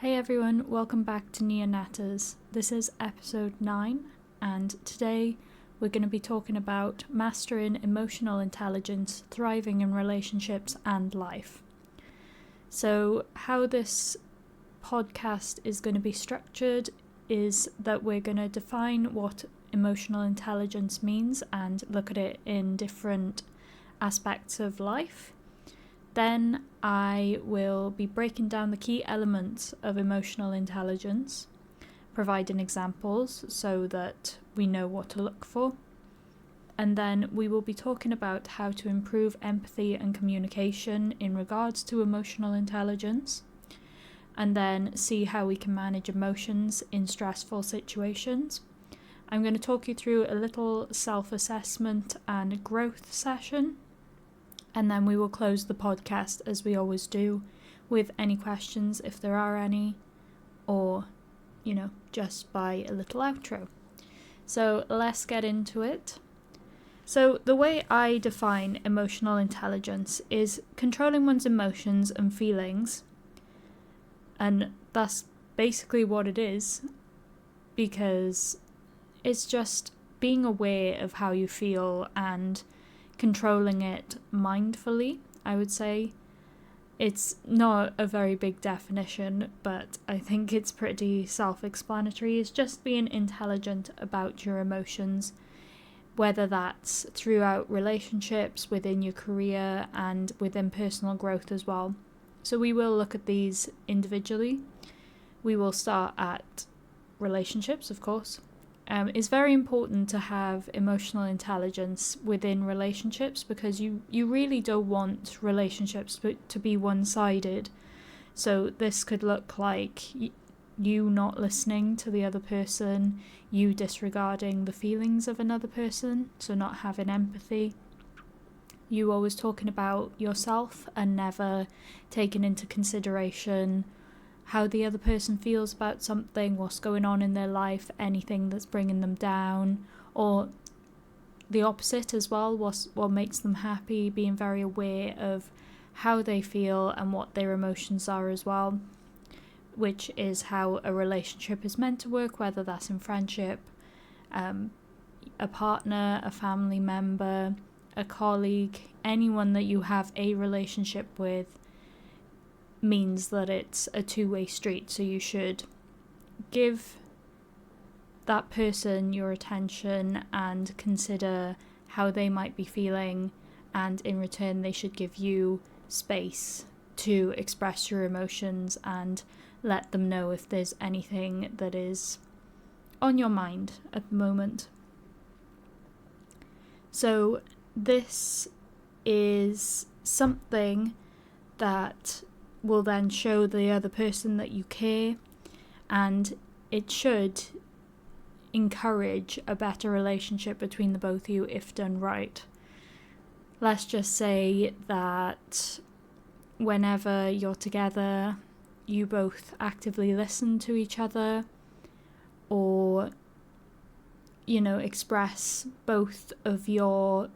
Hey everyone, welcome back to Neonatas. This is episode 9, and today we're going to be talking about mastering emotional intelligence, thriving in relationships and life. So, how this podcast is going to be structured is that we're going to define what emotional intelligence means and look at it in different aspects of life. Then I will be breaking down the key elements of emotional intelligence, providing examples so that we know what to look for. And then we will be talking about how to improve empathy and communication in regards to emotional intelligence, and then see how we can manage emotions in stressful situations. I'm going to talk you through a little self-assessment and growth session. And then we will close the podcast, as we always do, with any questions if there are any, or, just by a little outro. So let's get into it. So the way I define emotional intelligence is controlling one's emotions and feelings. And that's basically what it is, because it's just being aware of how you feel and controlling it mindfully, I would say. It's not a very big definition, but I think it's pretty self-explanatory. It's just being intelligent about your emotions, whether that's throughout relationships, within your career, and within personal growth as well. So we will look at these individually. We will start at relationships, of course. It's very important to have emotional intelligence within relationships, because you really don't want relationships to be one-sided. So this could look like you not listening to the other person, you disregarding the feelings of another person, so not having empathy, you always talking about yourself and never taking into consideration how the other person feels about something, what's going on in their life, anything that's bringing them down, or the opposite as well, what makes them happy, being very aware of how they feel and what their emotions are as well, which is how a relationship is meant to work, whether that's in friendship, a partner, a family member, a colleague, anyone that you have a relationship with means that it's a two-way street. So you should give that person your attention and consider how they might be feeling, and in return they should give you space to express your emotions and let them know if there's anything that is on your mind at the moment. So this is something that will then show the other person that you care, and it should encourage a better relationship between the both of you if done right. Let's just say that whenever you're together, you both actively listen to each other, or express both of your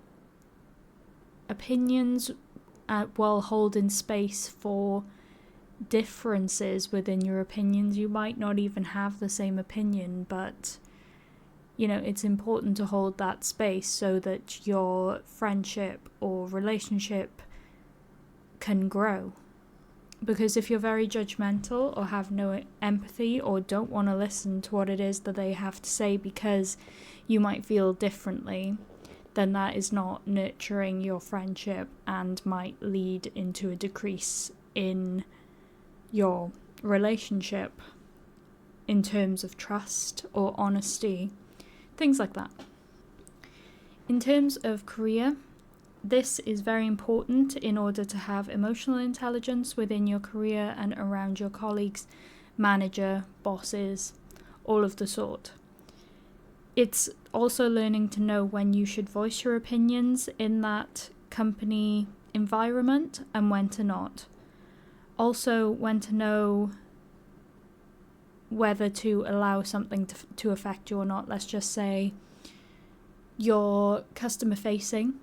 opinions while holding space for differences within your opinions. You might not even have the same opinion, but it's important to hold that space so that your friendship or relationship can grow. Because if you're very judgmental or have no empathy or don't want to listen to what it is that they have to say because you might feel differently, then that is not nurturing your friendship and might lead into a decrease in your relationship in terms of trust or honesty, things like that. In terms of career, this is very important in order to have emotional intelligence within your career and around your colleagues, manager, bosses, all of the sort. It's also learning to know when you should voice your opinions in that company environment and when to not. Also, when to know whether to allow something to affect you or not. Let's just say you're customer facing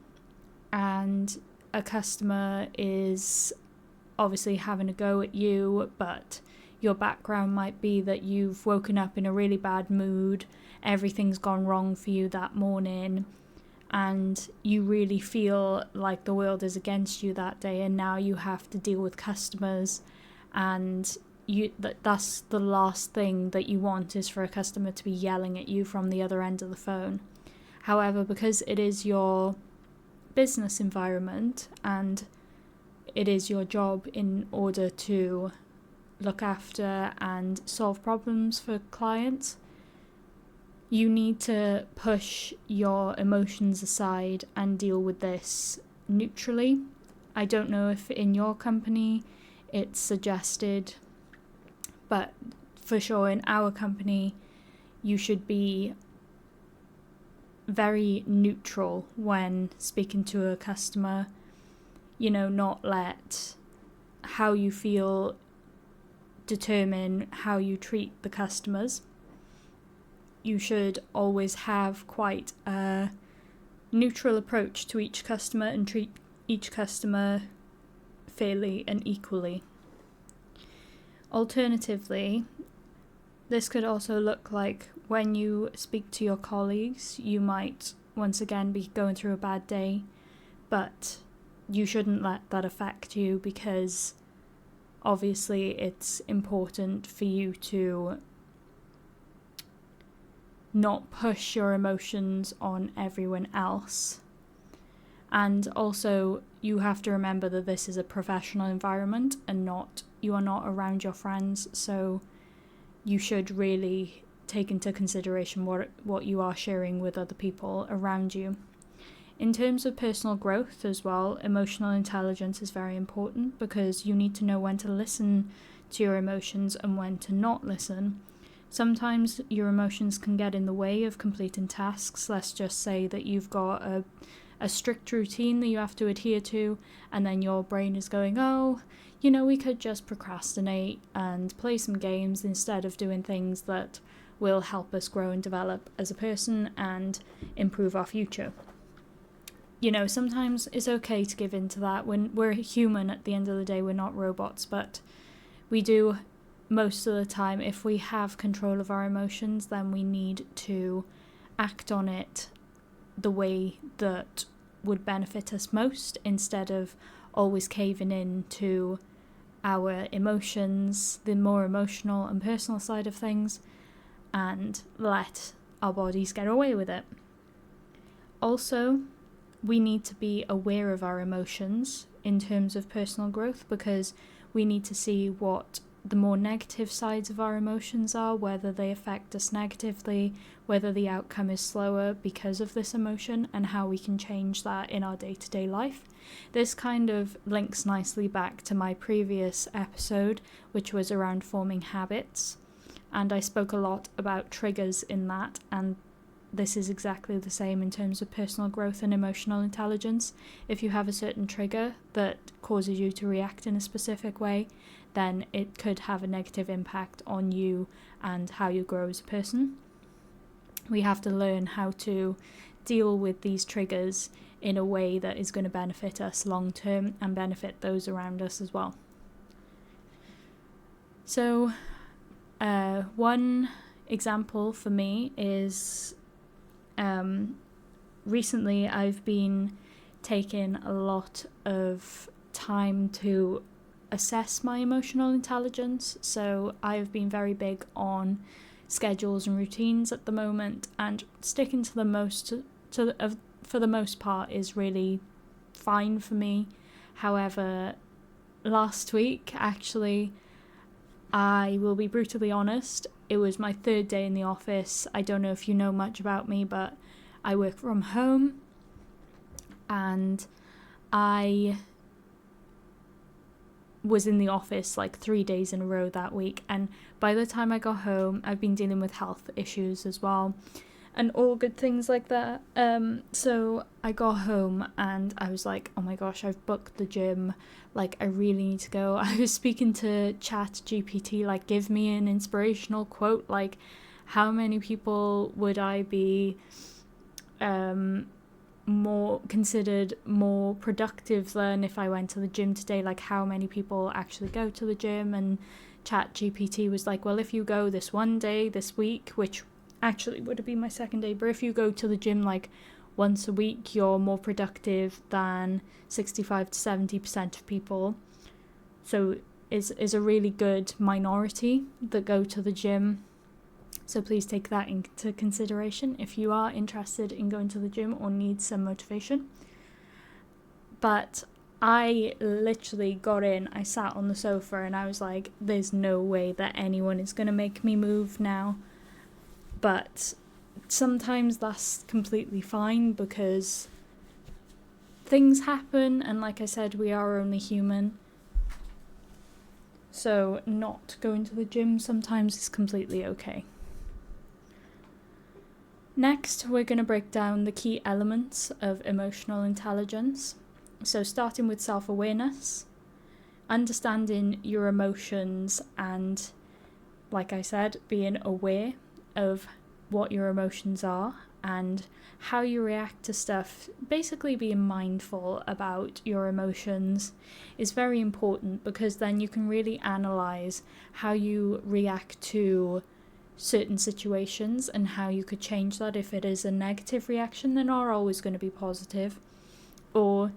and a customer is obviously having a go at you, but your background might be that you've woken up in a really bad mood, everything's gone wrong for you that morning, and you really feel like the world is against you that day, and now you have to deal with customers, and that's the last thing that you want, is for a customer to be yelling at you from the other end of the phone. However, because it is your business environment and it is your job in order to look after and solve problems for clients, you need to push your emotions aside and deal with this neutrally. I don't know if in your company it's suggested, but for sure in our company you should be very neutral when speaking to a customer. Not let how you feel determine how you treat the customers. You should always have quite a neutral approach to each customer and treat each customer fairly and equally. Alternatively, this could also look like when you speak to your colleagues, you might once again be going through a bad day, but you shouldn't let that affect you, because obviously it's important for you to not push your emotions on everyone else. And also, you have to remember that this is a professional environment and you are not around your friends, so you should really take into consideration what you are sharing with other people around you. In terms of personal growth as well, emotional intelligence is very important, because you need to know when to listen to your emotions and when to not listen. Sometimes your emotions can get in the way of completing tasks. Let's just say that you've got a strict routine that you have to adhere to, and then your brain is going, we could just procrastinate and play some games instead of doing things that will help us grow and develop as a person and improve our future. Sometimes it's okay to give in to that. When we're human at the end of the day, we're not robots, but we do most of the time, if we have control of our emotions, then we need to act on it the way that would benefit us most, instead of always caving in to our emotions, the more emotional and personal side of things, and let our bodies get away with it. Also, we need to be aware of our emotions in terms of personal growth, because we need to see what the more negative sides of our emotions are, whether they affect us negatively, whether the outcome is slower because of this emotion, and how we can change that in our day-to-day life. This kind of links nicely back to my previous episode, which was around forming habits, and I spoke a lot about triggers in that, and this is exactly the same in terms of personal growth and emotional intelligence. If you have a certain trigger that causes you to react in a specific way, then it could have a negative impact on you and how you grow as a person. We have to learn how to deal with these triggers in a way that is going to benefit us long term and benefit those around us as well. So, one example for me is recently I've been taking a lot of time to assess my emotional intelligence. So I've been very big on schedules and routines at the moment, and sticking to for the most part is really fine for me. However, last week, actually, I will be brutally honest, it was my third day in the office. I don't know if you know much about me, but I work from home, and I was in the office like 3 days in a row that week, and by the time I got home, I've been dealing with health issues as well and all good things like that. So I got home and I was like, oh my gosh, I've booked the gym, like I really need to go. I was speaking to ChatGPT, like, give me an inspirational quote, like how many people would I be more considered more productive than if I went to the gym today, like how many people actually go to the gym and ChatGPT was like, well, if you go this one day this week, which actually would have been my second day, but if you go to the gym like once a week, you're more productive than 65 to 70% of people. So is a really good minority that go to the gym. So please take that into consideration if you are interested in going to the gym or need some motivation. But I literally got in, I sat on the sofa and I was like, there's no way that anyone is going to make me move now. But sometimes that's completely fine because things happen, and like I said, we are only human. So not going to the gym sometimes is completely okay. Next, we're going to break down the key elements of emotional intelligence. So starting with self-awareness, understanding your emotions and, like I said, being aware of what your emotions are and how you react to stuff. Basically being mindful about your emotions is very important, because then you can really analyse how you react to certain situations and how you could change that. If it is a negative reaction, they're not always going to be positive, or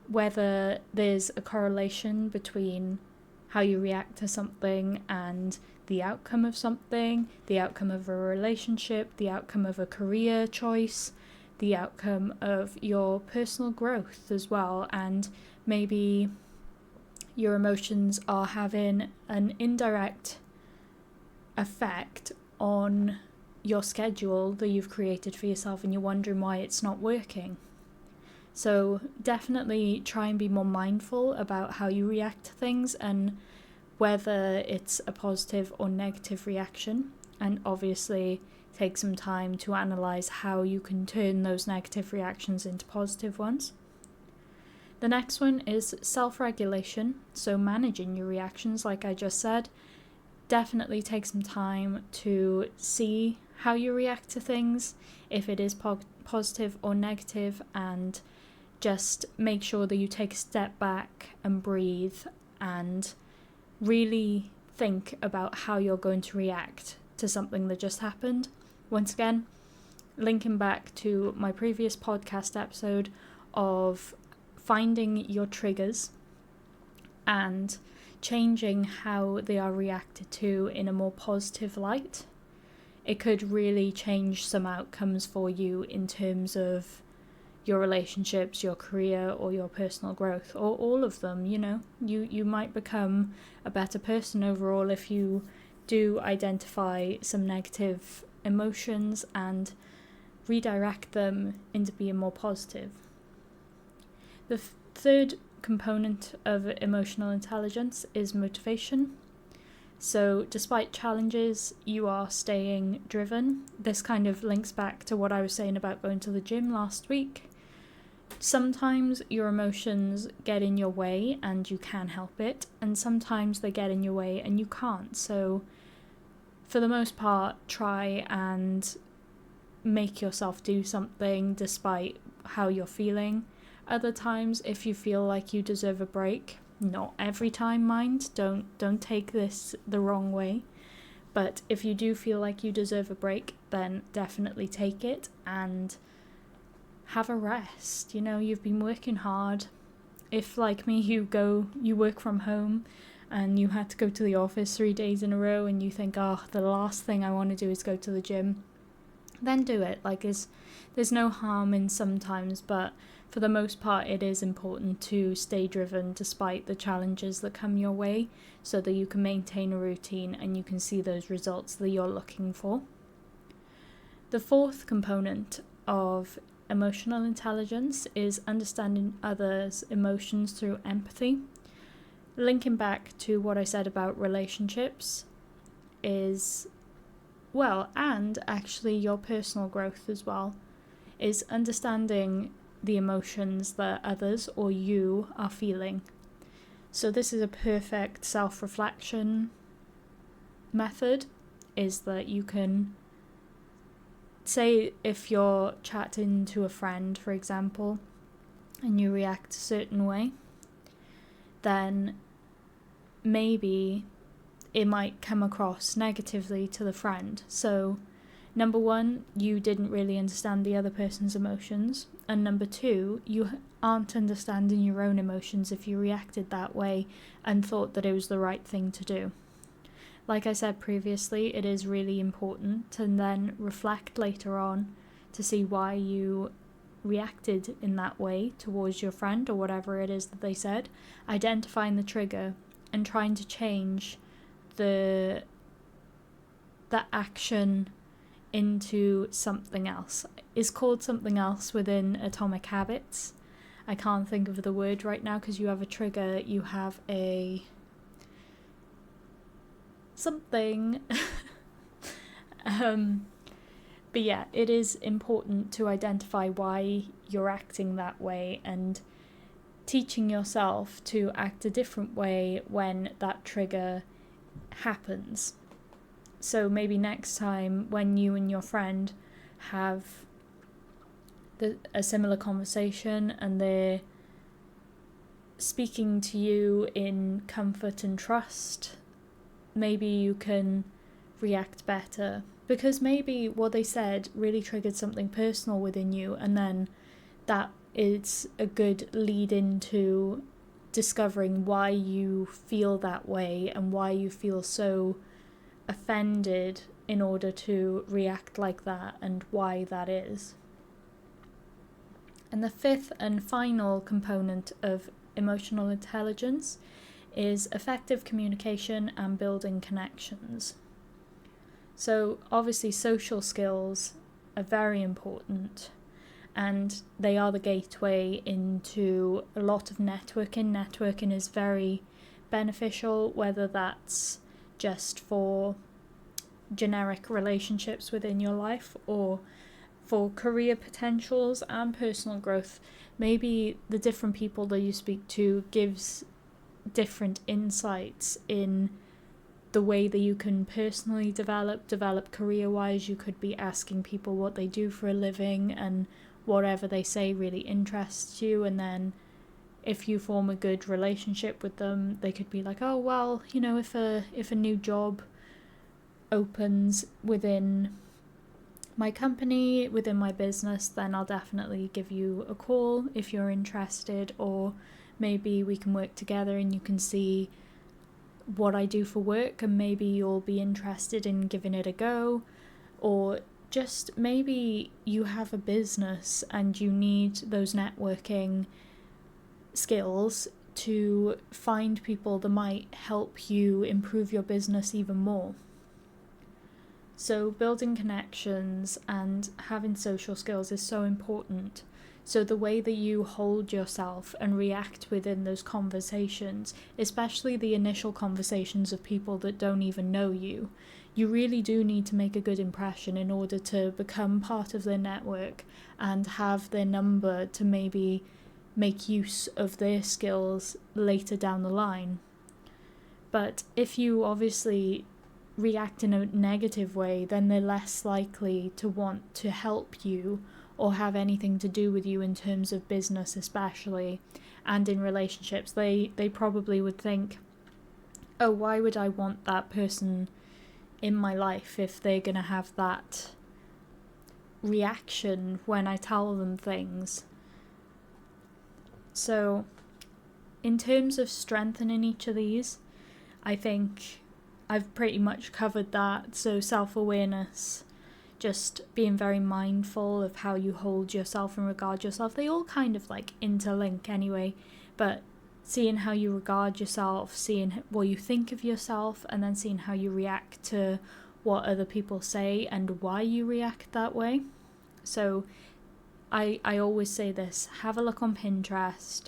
whether there's a correlation between how you react to something and the outcome of something, the outcome of a relationship, the outcome of a career choice, the outcome of your personal growth as well. And maybe your emotions are having an indirect effect on your schedule that you've created for yourself, and you're wondering why it's not working. So definitely try and be more mindful about how you react to things and whether it's a positive or negative reaction, and obviously take some time to analyse how you can turn those negative reactions into positive ones. The next one is self-regulation, so managing your reactions, like I just said. Definitely take some time to see how you react to things, if it is positive or negative, and just make sure that you take a step back and breathe and really think about how you're going to react to something that just happened. Once again, linking back to my previous podcast episode of finding your triggers and changing how they are reacted to in a more positive light, it could really change some outcomes for you in terms of your relationships, your career, or your personal growth, or all of them. You might become a better person overall if you do identify some negative emotions and redirect them into being more positive. The third component of emotional intelligence is motivation. So despite challenges, you are staying driven. This kind of links back to what I was saying about going to the gym last week. Sometimes your emotions get in your way and you can help it, and sometimes they get in your way and you can't. So for the most part, try and make yourself do something despite how you're feeling. Other times, if you feel like you deserve a break, not every time, mind, don't take this the wrong way, but if you do feel like you deserve a break, then definitely take it and have a rest. You've been working hard. If, like me, you work from home and you had to go to the office 3 days in a row and you think, the last thing I want to do is go to the gym, then do it. There's no harm in sometimes, but for the most part, it is important to stay driven despite the challenges that come your way, so that you can maintain a routine and you can see those results that you're looking for. The fourth component of emotional intelligence is understanding others' emotions through empathy. Linking back to what I said about relationships and actually your personal growth as well, is understanding the emotions that others or you are feeling. So this is a perfect self-reflection method, is that you can say, if you're chatting to a friend, for example, and you react a certain way, then maybe it might come across negatively to the friend. So, number one, you didn't really understand the other person's emotions. And number two, you aren't understanding your own emotions if you reacted that way and thought that it was the right thing to do. Like I said previously, it is really important to then reflect later on to see why you reacted in that way towards your friend or whatever it is that they said, identifying the trigger and trying to change the action into something else. It's called something else within Atomic Habits. I can't think of the word right now because you have a trigger, you have a something. But yeah, it is important to identify why you're acting that way and teaching yourself to act a different way when that trigger happens. So maybe next time when you and your friend have a similar conversation and they're speaking to you in comfort and trust, maybe you can react better. Because maybe what they said really triggered something personal within you, and then that is a good lead into discovering why you feel that way and why you feel so offended in order to react like that and why that is. And the fifth and final component of emotional intelligence is effective communication and building connections. So obviously social skills are very important and they are the gateway into a lot of networking. Networking is very beneficial, whether that's just for generic relationships within your life or for career potentials and personal growth. Maybe the different people that you speak to gives different insights in the way that you can personally develop career-wise. You could be asking people what they do for a living and whatever they say really interests you, and then if you form a good relationship with them, they could be like, oh well, if a new job opens within my company, within my business, then I'll definitely give you a call if you're interested, or maybe we can work together and you can see what I do for work and maybe you'll be interested in giving it a go. Or just maybe you have a business and you need those networking skills to find people that might help you improve your business even more. So building connections and having social skills is so important. So the way that you hold yourself and react within those conversations, especially the initial conversations of people that don't even know you, you really do need to make a good impression in order to become part of their network and have their number to maybe make use of their skills later down the line. But if you obviously react in a negative way, then they're less likely to want to help you or have anything to do with you in terms of business especially, and in relationships. They probably would think, oh, why would I want that person in my life if they're going to have that reaction when I tell them things. So in terms of strengthening each of these, I think I've pretty much covered that. So self-awareness, just being very mindful of how you hold yourself and regard yourself. They all kind of like interlink anyway, but seeing how you regard yourself, seeing what you think of yourself, and then seeing how you react to what other people say and why you react that way. So I always say this: have a look on Pinterest,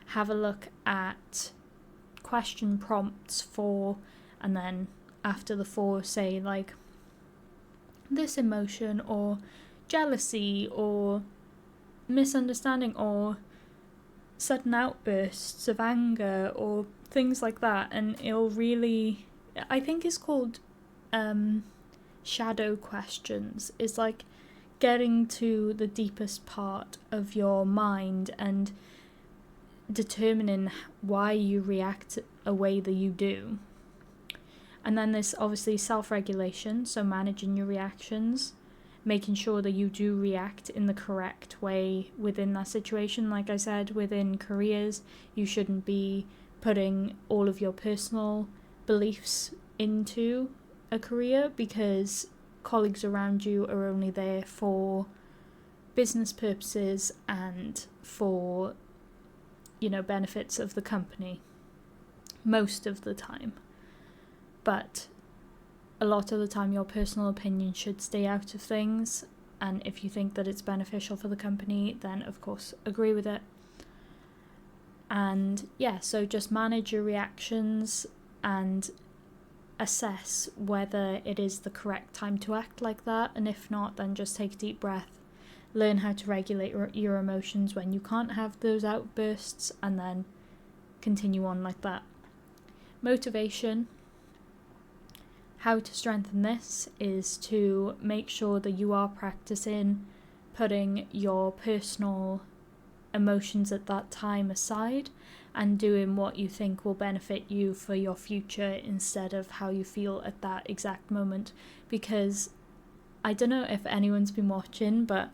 have a look at question prompts for, and then after the four say like this emotion or jealousy or misunderstanding or sudden outbursts of anger or things like that, and it'll really, I think it's called shadow questions. It's like getting to the deepest part of your mind and determining why you react a way that you do. And then there's obviously self-regulation, so managing your reactions, making sure that you do react in the correct way within that situation. Like I said, within careers, you shouldn't be putting all of your personal beliefs into a career, because colleagues around you are only there for business purposes and for, benefits of the company most of the time. But a lot of the time your personal opinion should stay out of things, and if you think that it's beneficial for the company, then of course agree with it. And so just manage your reactions and assess whether it is the correct time to act like that, and if not, then just take a deep breath, learn how to regulate your emotions when you can't have those outbursts, and then continue on like that. Motivation. How to strengthen this is to make sure that you are practicing putting your personal emotions at that time aside and doing what you think will benefit you for your future instead of how you feel at that exact moment. Because I don't know if anyone's been watching, but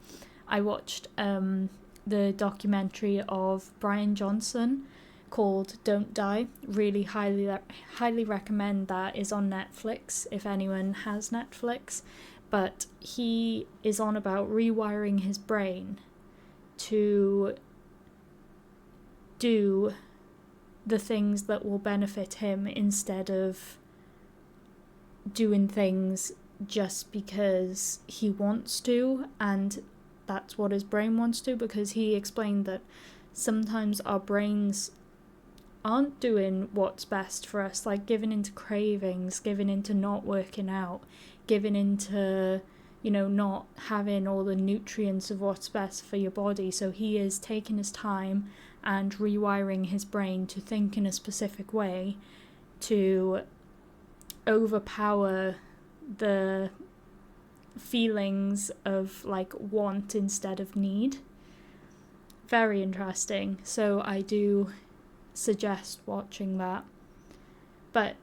I watched the documentary of Brian Johnson called Don't Die. Really highly recommend that. Is on Netflix if anyone has Netflix. But he is on about rewiring his brain to do the things that will benefit him instead of doing things just because he wants to and that's what his brain wants to. Because he explained that sometimes our brains aren't doing what's best for us, like giving into cravings, giving into not working out, giving into not having all the nutrients of what's best for your body. So he is taking his time and rewiring his brain to think in a specific way to overpower the feelings of like want instead of need. Very interesting. So I do suggest watching that. But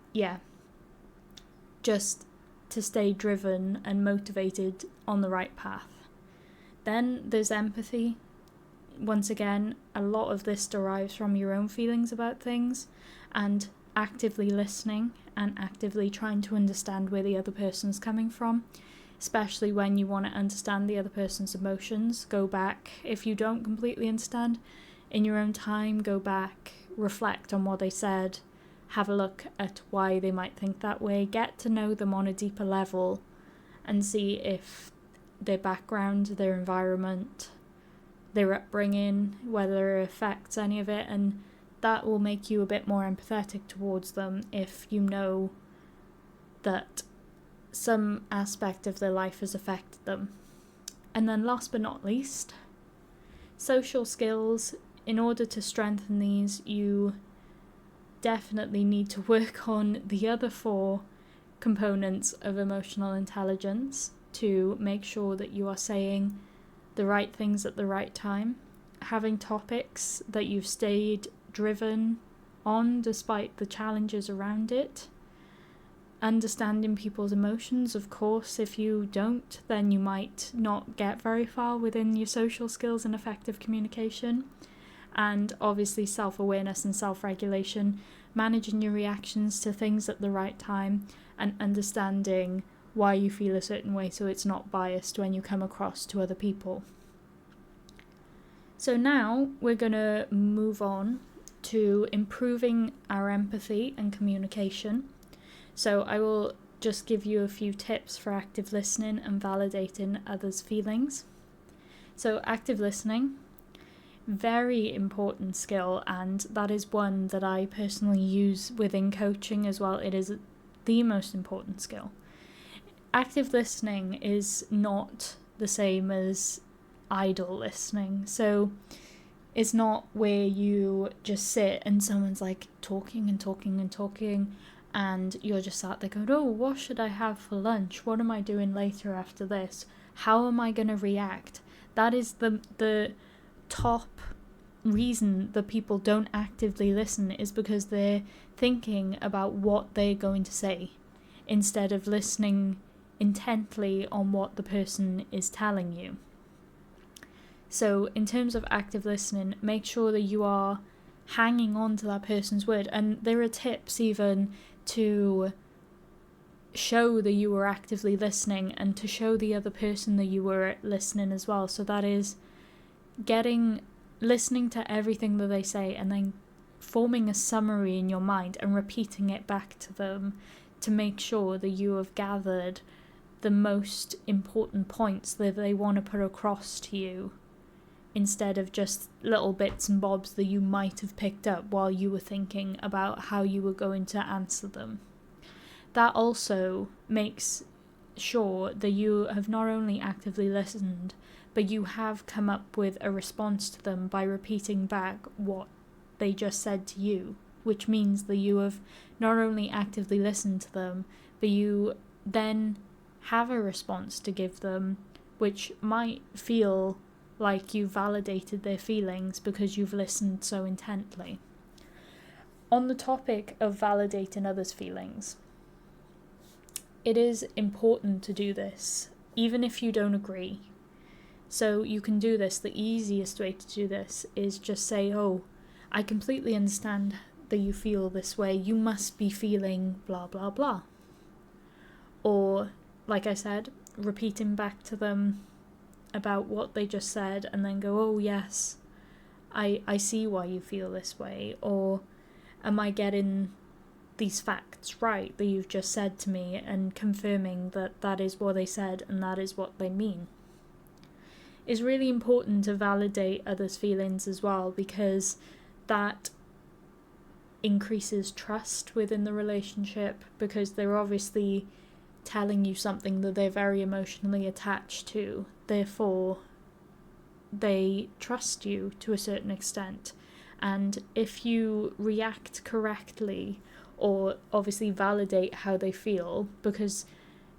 just to stay driven and motivated on the right path. Then there's empathy. Once again, a lot of this derives from your own feelings about things and actively listening and actively trying to understand where the other person's coming from, especially when you want to understand the other person's emotions. Go back, if you don't completely understand, in your own time, go back, reflect on what they said, have a look at why they might think that way, get to know them on a deeper level and see if their background, their environment, their upbringing, whether it affects any of it, and that will make you a bit more empathetic towards them if you know that some aspect of their life has affected them. And then last but not least, social skills. In order to strengthen these, you definitely need to work on the other 4 components of emotional intelligence to make sure that you are saying the right things at the right time, having topics that you've stayed driven on despite the challenges around it, understanding people's emotions. Of course, if you don't, then you might not get very far within your social skills and effective communication. And obviously self-awareness and self-regulation, managing your reactions to things at the right time and understanding why you feel a certain way so it's not biased when you come across to other people. So now we're going to move on to improving our empathy and communication. So I will just give you a few tips for active listening and validating others' feelings. So active listening, very important skill, and that is one that I personally use within coaching as well. It is the most important skill. Active listening is not the same as idle listening. So it's not where you just sit and someone's like talking and talking and talking and you're just sat there going, oh, what should I have for lunch? What am I doing later after this? How am I going to react? That is the top reason that people don't actively listen, is because they're thinking about what they're going to say. instead of listening intently on what the person is telling you. So in terms of active listening, make sure that you are hanging on to that person's word. And there are tips even to show that you were actively listening and to show the other person that you were listening as well. So that is listening to everything that they say and then forming a summary in your mind and repeating it back to them to make sure that you have gathered the most important points that they want to put across to you, instead of just little bits and bobs that you might have picked up while you were thinking about how you were going to answer them. That also makes sure that you have not only actively listened, but you have come up with a response to them by repeating back what they just said to you, which means that you have not only actively listened to them, but you then have a response to give them, which might feel like you validated their feelings because you've listened so intently. On the topic of validating others' feelings, it is important to do this, even if you don't agree. So you can do this. The easiest way to do this is just say, oh, I completely understand that you feel this way. You must be feeling blah, blah, blah. Or, like I said, repeating back to them about what they just said and then go, oh yes, I see why you feel this way, or am I getting these facts right that you've just said to me, and confirming that that is what they said and that is what they mean. It's really important to validate others' feelings as well, because that increases trust within the relationship, because they're obviously telling you something that they're very emotionally attached to. Therefore, they trust you to a certain extent. And if you react correctly, or obviously validate how they feel, because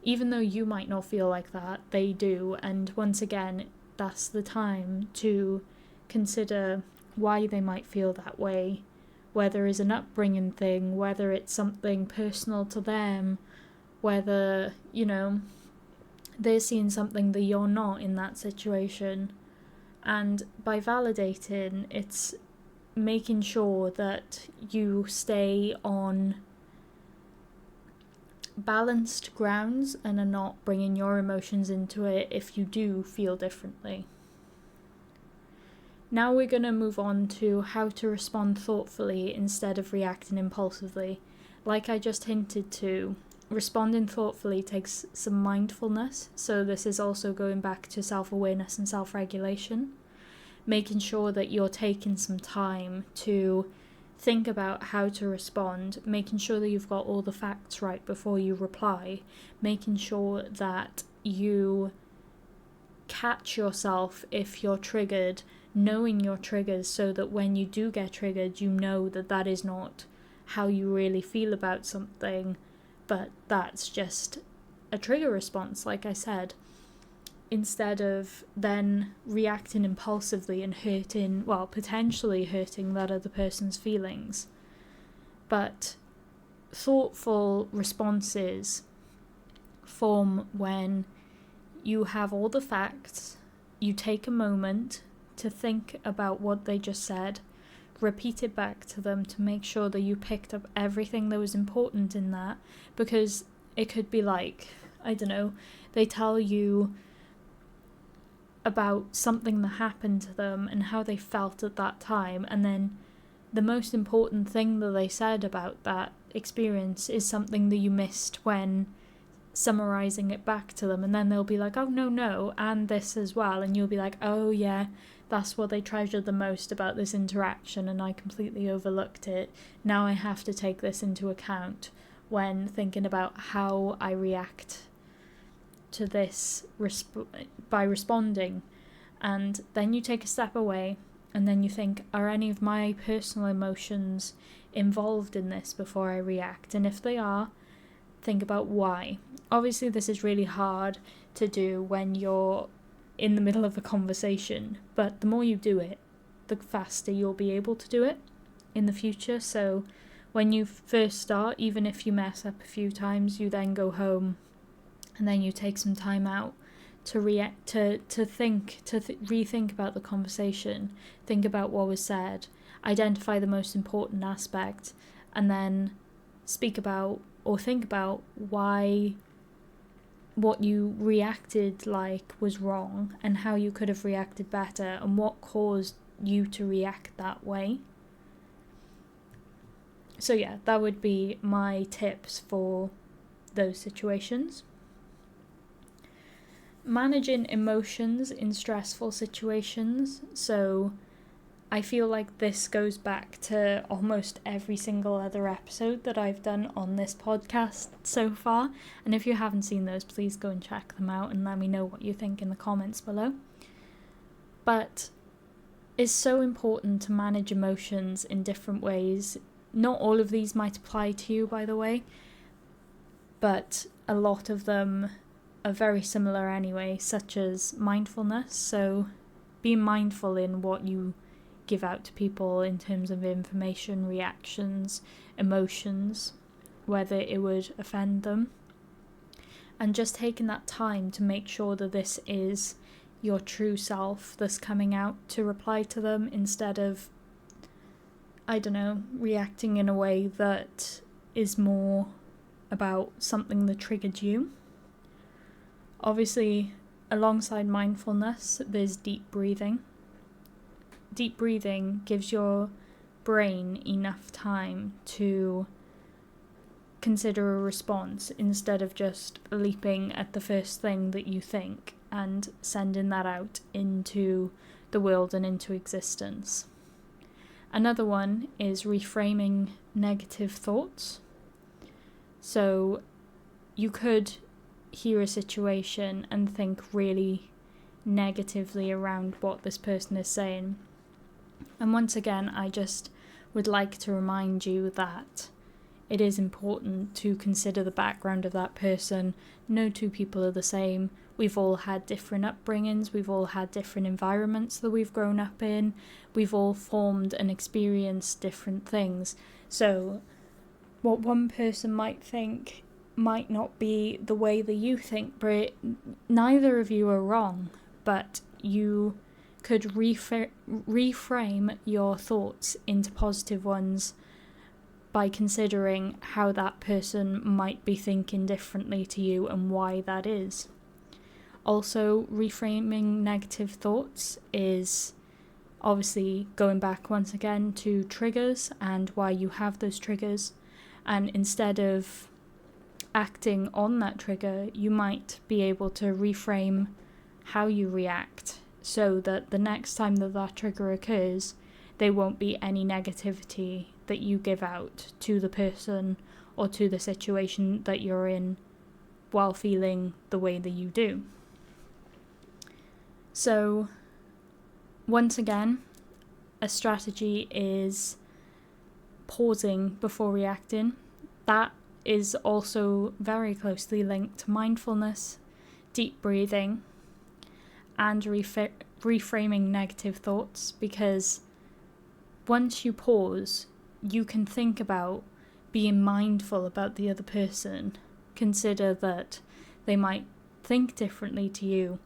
even though you might not feel like that, they do. And once again, that's the time to consider why they might feel that way, whether it's an upbringing thing, whether it's something personal to them, whether, they're seeing something that you're not in that situation. And by validating, it's making sure that you stay on balanced grounds and are not bringing your emotions into it if you do feel differently. Now we're going to move on to how to respond thoughtfully instead of reacting impulsively. Like I just hinted to, responding thoughtfully takes some mindfulness, so this is also going back to self-awareness and self-regulation, making sure that you're taking some time to think about how to respond, making sure that you've got all the facts right before you reply, making sure that you catch yourself if you're triggered, knowing your triggers so that when you do get triggered, you know that that is not how you really feel about something, but that's just a trigger response, like I said, instead of then reacting impulsively and potentially hurting that other person's feelings. But thoughtful responses form when you have all the facts, you take a moment to think about what they just said, repeat it back to them to make sure that you picked up everything that was important in that, because it could be like, I don't know, they tell you about something that happened to them and how they felt at that time, and then the most important thing that they said about that experience is something that you missed when summarizing it back to them, and then they'll be like, oh no, and this as well, and you'll be like, oh yeah, that's what they treasured the most about this interaction and I completely overlooked it. Now I have to take this into account when thinking about how I react to this by responding. And then you take a step away and then you think, are any of my personal emotions involved in this before I react? And if they are, think about why. Obviously this is really hard to do when you're in the middle of a conversation, but the more you do it, the faster you'll be able to do it in the future. So when you first start, even if you mess up a few times, you then go home and then you take some time out to rethink about the conversation, think about what was said, identify the most important aspect, and then speak about or think about why what you reacted like was wrong and how you could have reacted better and what caused you to react that way. So yeah, that would be my tips for those situations. Managing emotions in stressful situations. So I feel like this goes back to almost every single other episode that I've done on this podcast so far. And if you haven't seen those, please go and check them out and let me know what you think in the comments below. But it's so important to manage emotions in different ways. Not all of these might apply to you, by the way, but a lot of them are very similar anyway, such as mindfulness. So be mindful in what you give out to people in terms of information, reactions, emotions, whether it would offend them. And just taking that time to make sure that this is your true self that's coming out to reply to them, instead of, reacting in a way that is more about something that triggered you. Obviously, alongside mindfulness, there's deep breathing. Deep breathing gives your brain enough time to consider a response instead of just leaping at the first thing that you think and sending that out into the world and into existence. Another one is reframing negative thoughts. So you could hear a situation and think really negatively around what this person is saying. And once again, I just would like to remind you that it is important to consider the background of that person. No two people are the same. We've all had different upbringings. We've all had different environments that we've grown up in. We've all formed and experienced different things. So what one person might think might not be the way that you think, but neither of you are wrong, but you could reframe your thoughts into positive ones by considering how that person might be thinking differently to you and why that is. Also, reframing negative thoughts is obviously going back once again to triggers and why you have those triggers, and instead of acting on that trigger, you might be able to reframe how you react so that the next time that that trigger occurs, there won't be any negativity that you give out to the person or to the situation that you're in while feeling the way that you do. So, once again, a strategy is pausing before reacting. That is also very closely linked to mindfulness, deep breathing, and reframing negative thoughts, because once you pause, you can think about being mindful about the other person. Consider that they might think differently to you.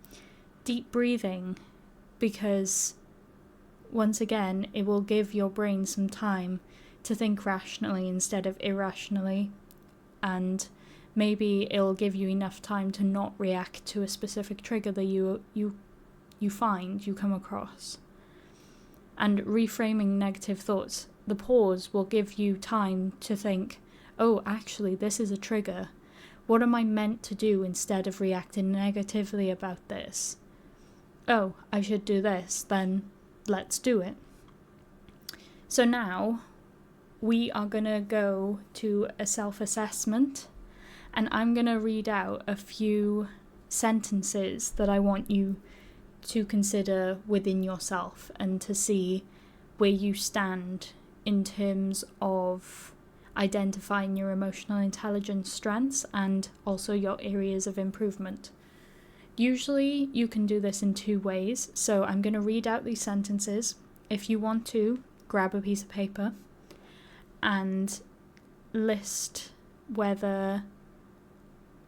Deep breathing, because once again, it will give your brain some time to think rationally instead of irrationally, and maybe it'll give you enough time to not react to a specific trigger that you come across. And reframing negative thoughts, the pause will give you time to think, oh, actually, this is a trigger. What am I meant to do instead of reacting negatively about this? Oh, I should do this, then let's do it. So now we are going to go to a self-assessment, and I'm going to read out a few sentences that I want you to consider within yourself and to see where you stand in terms of identifying your emotional intelligence strengths and also your areas of improvement. Usually you can do this in two ways, so I'm going to read out these sentences. If you want to, grab a piece of paper and list whether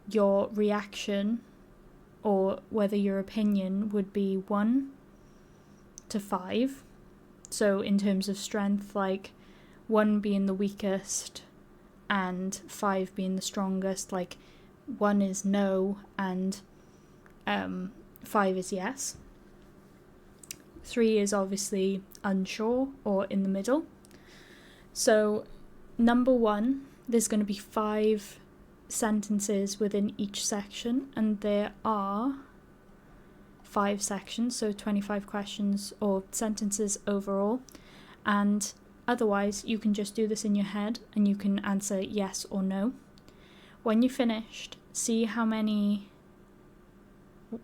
your reaction or whether your opinion would be 1 to 5. So in terms of strength, like 1 being the weakest and 5 being the strongest, like 1 is no and 5 is yes. 3 is obviously unsure or in the middle. So number 1, there's going to be 5 sentences within each section, and there are 5 sections, so 25 questions or sentences overall. And otherwise, you can just do this in your head and you can answer yes or no. When you're finished, see how many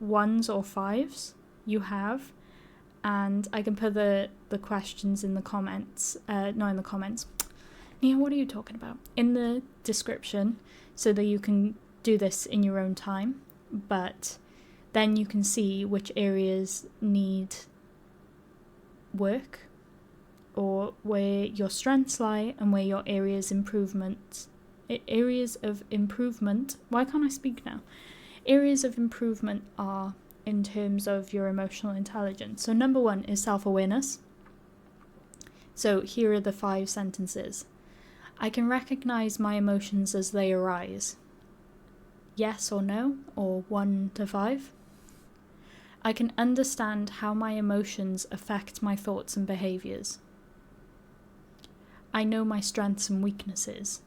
1s or 5s you have, and I can put the questions in the comments, not in the comments. Nia, what are you talking about? In the description, so that you can do this in your own time, but then you can see which areas need work, or where your strengths lie and where your areas of improvement, why can't I speak now? Areas of improvement are in terms of your emotional intelligence. So number 1 is self-awareness. So here are the 5 sentences. I can recognize my emotions as they arise. Yes or no, or 1 to 5. I can understand how my emotions affect my thoughts and behaviours. I know my strengths and weaknesses.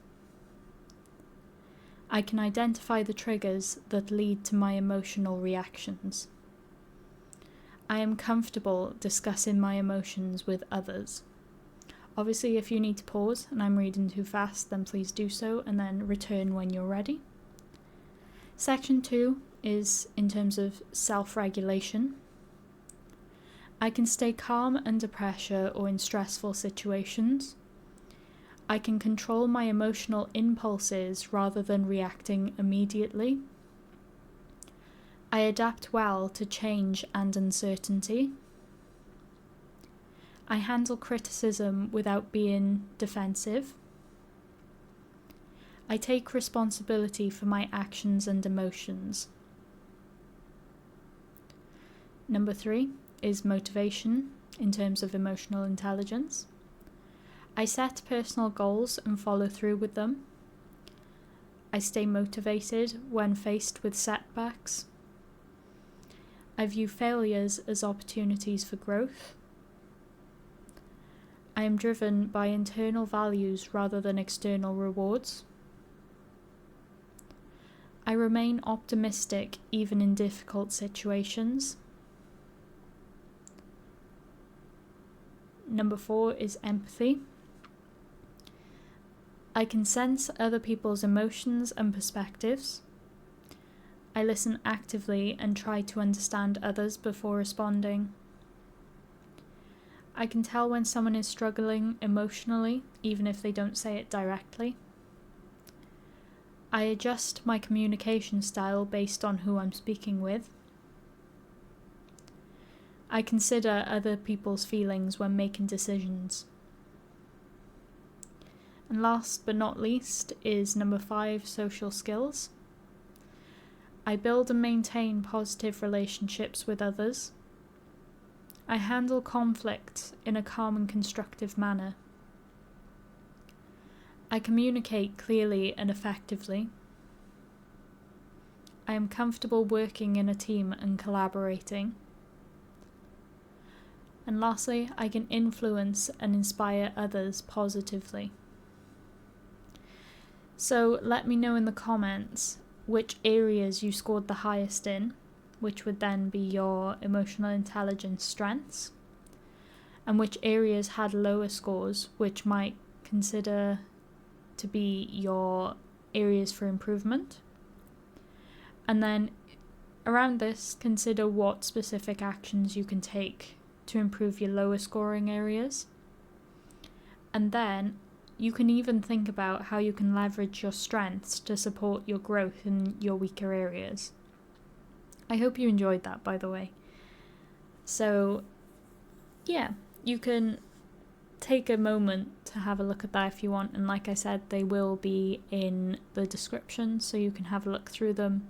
I can identify the triggers that lead to my emotional reactions. I am comfortable discussing my emotions with others. Obviously, if you need to pause and I'm reading too fast, then please do so and then return when you're ready. Section 2 is in terms of self-regulation. I can stay calm under pressure or in stressful situations. I can control my emotional impulses rather than reacting immediately. I adapt well to change and uncertainty. I handle criticism without being defensive. I take responsibility for my actions and emotions. Number 3 is motivation in terms of emotional intelligence. I set personal goals and follow through with them. I stay motivated when faced with setbacks. I view failures as opportunities for growth. I am driven by internal values rather than external rewards. I remain optimistic even in difficult situations. Number 4 is empathy. I can sense other people's emotions and perspectives. I listen actively and try to understand others before responding. I can tell when someone is struggling emotionally, even if they don't say it directly. I adjust my communication style based on who I'm speaking with. I consider other people's feelings when making decisions. And last but not least is number 5, social skills. I build and maintain positive relationships with others. I handle conflict in a calm and constructive manner. I communicate clearly and effectively. I am comfortable working in a team and collaborating. And lastly, I can influence and inspire others positively. So let me know in the comments which areas you scored the highest in, which would then be your emotional intelligence strengths, and which areas had lower scores, which might consider to be your areas for improvement. And then around this, consider what specific actions you can take to improve your lower scoring areas. And then you can even think about how you can leverage your strengths to support your growth in your weaker areas. I hope you enjoyed that, by the way. So, yeah, you can take a moment to have a look at that if you want, and like I said, they will be in the description so you can have a look through them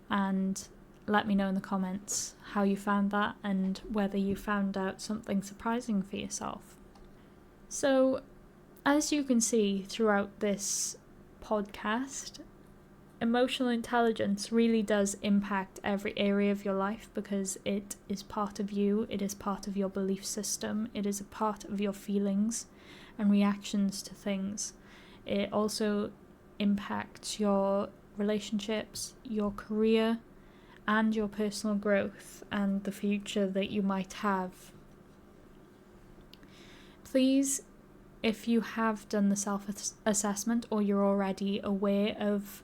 and let me know in the comments how you found that and whether you found out something surprising for yourself. So, as you can see throughout this podcast, emotional intelligence really does impact every area of your life because it is part of you, it is part of your belief system, it is a part of your feelings and reactions to things. It also impacts your relationships, your career, and your personal growth and the future that you might have. Please, if you have done the self-assessment or you're already aware of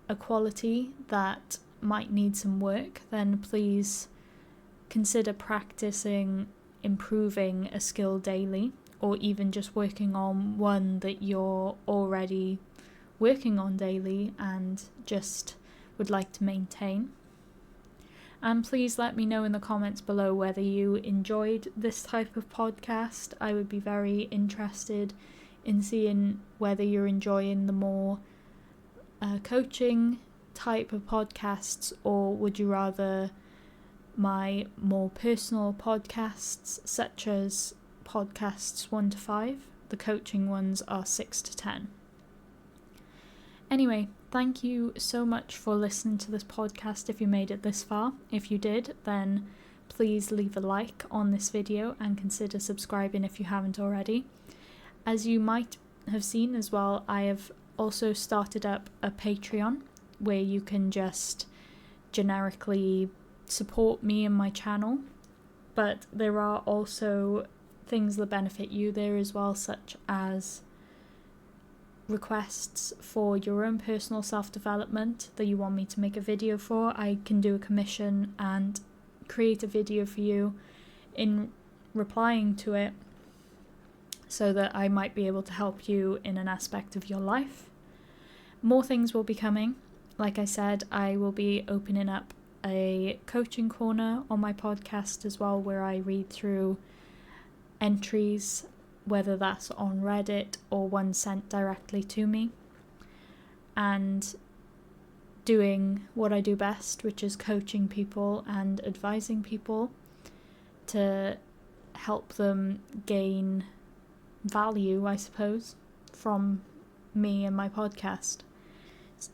a quality that might need some work, then please consider practicing improving a skill daily, or even just working on one that you're already working on daily and just would like to maintain. And please let me know in the comments below whether you enjoyed this type of podcast. I would be very interested in seeing whether you're enjoying the more coaching type of podcasts, or would you rather my more personal podcasts, such as podcasts 1 to 5. The coaching ones are 6 to 10. Anyway, thank you so much for listening to this podcast if you made it this far. If you did, then please leave a like on this video and consider subscribing if you haven't already. As you might have seen as well, I have also started up a Patreon where you can just generically support me and my channel, but there are also things that benefit you there as well, such as requests for your own personal self-development that you want me to make a video for. I can do a commission and create a video for you in replying to it so that I might be able to help you in an aspect of your life. More things will be coming. Like I said, I will be opening up a coaching corner on my podcast as well, where I read through entries, whether that's on Reddit or one sent directly to me, and doing what I do best, which is coaching people and advising people to help them gain value, I suppose, from me and my podcast.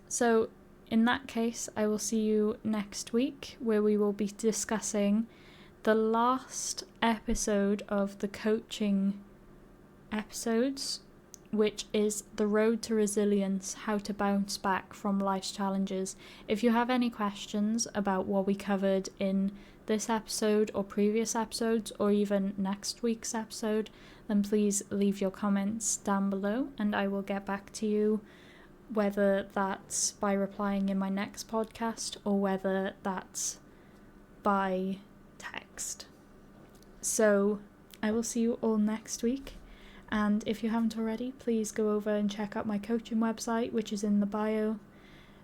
So in that case, I will see you next week, where we will be discussing the last episode of the coaching episodes, which is the road to resilience, how to bounce back from life's challenges. If you have any questions about what we covered in this episode or previous episodes, or even next week's episode, then please leave your comments down below and I will get back to you, whether that's by replying in my next podcast or whether that's by text. So I will see you all next week. And if you haven't already, please go over and check out my coaching website, which is in the bio.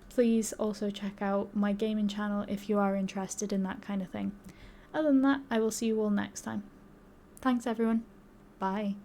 Please also check out my gaming channel if you are interested in that kind of thing. Other than that, I will see you all next time. Thanks everyone. Bye.